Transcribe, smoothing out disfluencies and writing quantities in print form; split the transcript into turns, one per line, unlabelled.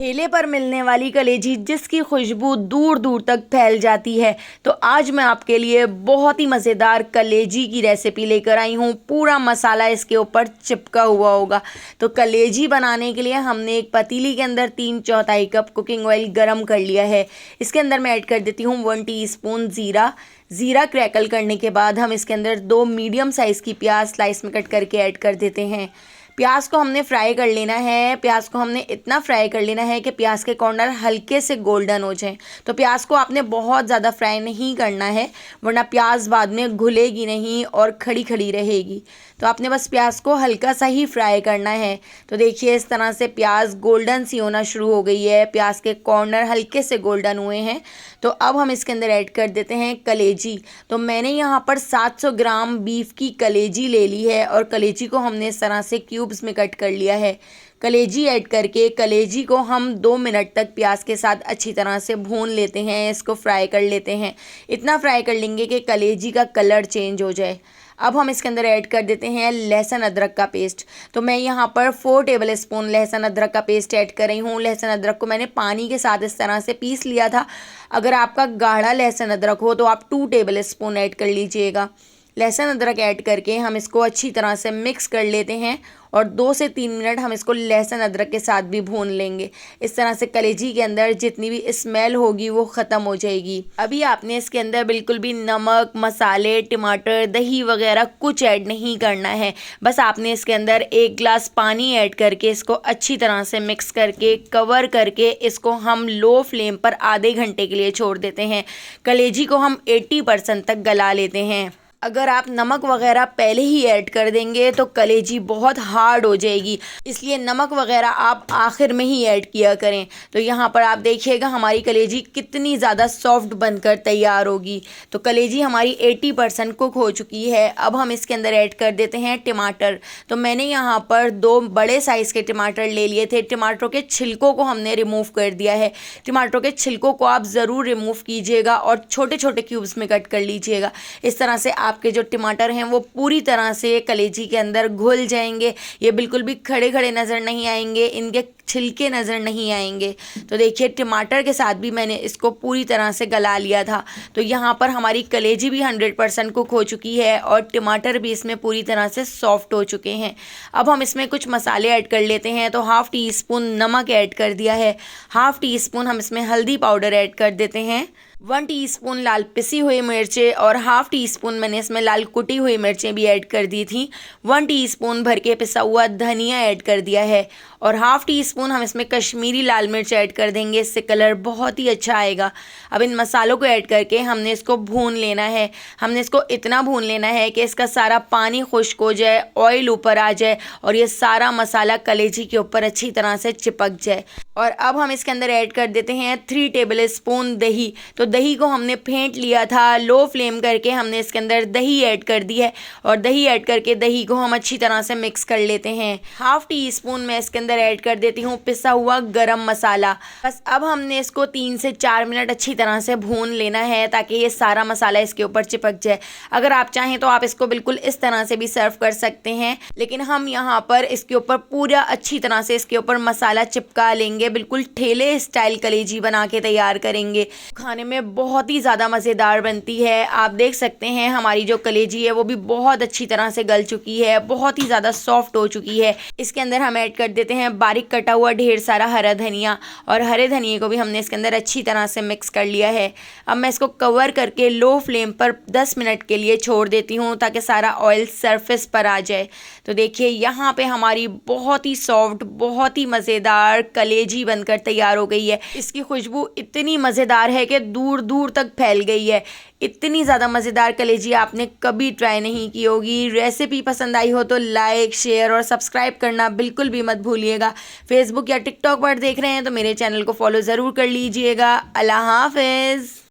ठेले पर मिलने वाली कलेजी जिसकी खुशबू दूर दूर तक फैल जाती है। तो आज मैं आपके लिए बहुत ही मज़ेदार कलेजी की रेसिपी लेकर आई हूँ। पूरा मसाला इसके ऊपर चिपका हुआ होगा। तो कलेजी बनाने के लिए हमने एक पतीली के अंदर 3/4 कप कुकिंग ऑयल गरम कर लिया है। इसके अंदर मैं ऐड कर देती हूँ 1 टीस्पून ज़ीरा क्रैकल करने के बाद हम इसके अंदर 2 मीडियम साइज़ की प्याज स्लाइस में कट करके ऐड कर देते हैं। प्याज को हमने फ्राई कर लेना है। प्याज को हमने इतना फ्राई कर लेना है कि प्याज के कॉर्नर हल्के से गोल्डन हो जाएं। तो प्याज को आपने बहुत ज़्यादा फ्राई नहीं करना है, वरना प्याज बाद में घुलेगी नहीं और खड़ी खड़ी रहेगी। तो आपने बस प्याज को हल्का सा ही फ्राई करना है। तो देखिए इस तरह से प्याज गोल्डन सी होना शुरू हो गई है, प्याज के कॉर्नर हल्के से गोल्डन हुए हैं। तो अब हम इसके अंदर ऐड कर देते हैं कलेजी। तो मैंने यहाँ पर 700 ग्राम बीफ की कलेजी ले ली है और कलेजी को हमने इस तरह से क्यूब्स में कट कर लिया है। कलेजी ऐड करके कलेजी को हम 2 मिनट तक प्याज के साथ अच्छी तरह से भून लेते हैं, इसको फ्राई कर लेते हैं। इतना फ्राई कर लेंगे कि कलेजी का कलर चेंज हो जाए। अब हम इसके अंदर ऐड कर देते हैं लहसुन अदरक का पेस्ट। तो मैं यहाँ पर 4 टेबल स्पून लहसुन अदरक का पेस्ट ऐड कर रही हूँ। लहसुन अदरक को मैंने पानी के साथ इस तरह से पीस लिया था। अगर आपका गाढ़ा लहसुन अदरक हो तो आप 2 टेबल स्पून ऐड कर लीजिएगा। लहसुन अदरक ऐड करके हम इसको अच्छी तरह से मिक्स कर लेते हैं और 2 से 3 मिनट हम इसको लहसुन अदरक के साथ भी भून लेंगे। इस तरह से कलेजी के अंदर जितनी भी स्मेल होगी वो ख़त्म हो जाएगी। अभी आपने इसके अंदर बिल्कुल भी नमक, मसाले, टमाटर, दही वगैरह कुछ ऐड नहीं करना है। बस आपने इसके अंदर 1 ग्लास पानी ऐड करके इसको अच्छी तरह से मिक्स करके कवर करके इसको हम लो फ्लेम पर आधे घंटे के लिए छोड़ देते हैं। कलेजी को हम 80% तक गला लेते हैं। अगर आप नमक वगैरह पहले ही ऐड कर देंगे तो कलेजी बहुत हार्ड हो जाएगी, इसलिए नमक वगैरह आप आखिर में ही ऐड किया करें। तो यहाँ पर आप देखिएगा हमारी कलेजी कितनी ज़्यादा सॉफ्ट बनकर तैयार होगी। तो कलेजी हमारी 80% कुक हो चुकी है। अब हम इसके अंदर ऐड कर देते हैं टमाटर। तो मैंने यहाँ पर 2 बड़े साइज़ के टमाटर ले लिए थे। टमाटरों के छिलकों को हमने रिमूव कर दिया है। टमाटरों के छिलकों को आप ज़रूर रिमूव कीजिएगा और छोटे छोटे क्यूब्स में कट कर लीजिएगा। इस तरह से आपके जो टमाटर हैं वो पूरी तरह से कलेजी के अंदर घुल जाएंगे। ये बिल्कुल भी खड़े खड़े नज़र नहीं आएंगे, इनके छिलके नज़र नहीं आएंगे। तो देखिए टमाटर के साथ भी मैंने इसको पूरी तरह से गला लिया था। तो यहाँ पर हमारी कलेजी भी 100% कुक हो चुकी है और टमाटर भी इसमें पूरी तरह से सॉफ्ट हो चुके हैं। अब हम इसमें कुछ मसाले ऐड कर लेते हैं। तो 1/2 टीस्पून नमक ऐड कर दिया है। 1/2 टीस्पून हम इसमें हल्दी पाउडर ऐड कर देते हैं। 1 टीस्पून लाल पिसी हुई मिर्चें और 1/2 टीस्पून मैंने इसमें लाल कुटी हुई मिर्चें भी ऐड कर दी थी। 1 टीस्पून भर के पिसा हुआ धनिया ऐड कर दिया है और 1/2 टीस्पून हम इसमें कश्मीरी लाल मिर्च ऐड कर देंगे, इससे कलर बहुत ही अच्छा आएगा। अब इन मसालों को ऐड करके हमने इसको भून लेना है। हमने इसको इतना भून लेना है कि इसका सारा पानी खुश्क हो जाए, ऑयल ऊपर आ जाए और ये सारा मसाला कलेजी के ऊपर अच्छी तरह से चिपक जाए। और अब हम इसके अंदर ऐड कर देते हैं 3 टेबल स्पून दही। तो दही को हमने फेंट लिया था, लो फ्लेम करके हमने इसके अंदर दही ऐड कर दी है और दही ऐड करके दही को हम अच्छी तरह से मिक्स कर लेते हैं। 1/2 टीस्पून मैं इसके अंदर ऐड कर देती हूँ पिसा हुआ गरम मसाला। बस अब हमने इसको 3 से 4 मिनट अच्छी तरह से भून लेना है ताकि ये सारा मसाला इसके ऊपर चिपक जाए। अगर आप चाहें तो आप इसको बिल्कुल इस तरह से भी सर्व कर सकते हैं, लेकिन हम यहाँ पर इसके ऊपर पूरा अच्छी तरह से इसके ऊपर मसाला चिपका लेंगे। बिल्कुल ठेले स्टाइल कलेजी बना के तैयार करेंगे। खाने में बहुत ही ज़्यादा मज़ेदार बनती है। आप देख सकते हैं हमारी जो कलेजी है वो भी बहुत अच्छी तरह से गल चुकी है, बहुत ही ज़्यादा सॉफ्ट हो चुकी है। इसके अंदर हम ऐड कर देते हैं बारीक कटा हुआ ढेर सारा हरा धनिया और हरे धनिए को भी हमने इसके अंदर अच्छी तरह से मिक्स कर लिया है। अब मैं इसको कवर करके लो फ्लेम पर 10 मिनट के लिए छोड़ देती हूँ ताकि सारा ऑयल सरफेस पर आ जाए। तो देखिए यहाँ पे हमारी बहुत ही सॉफ्ट, बहुत ही मज़ेदार कलेजी बनकर तैयार हो गई है। इसकी खुशबू इतनी मज़ेदार है कि दूर दूर तक फैल गई है। इतनी ज़्यादा मज़ेदार कलेजी आपने कभी ट्राई नहीं की होगी। रेसिपी पसंद आई हो तो लाइक, शेयर और सब्सक्राइब करना बिल्कुल भी मत भूलिएगा। फेसबुक या टिकटॉक पर देख रहे हैं तो मेरे चैनल को फॉलो ज़रूर कर लीजिएगा। अल्लाह हाफ़िज़।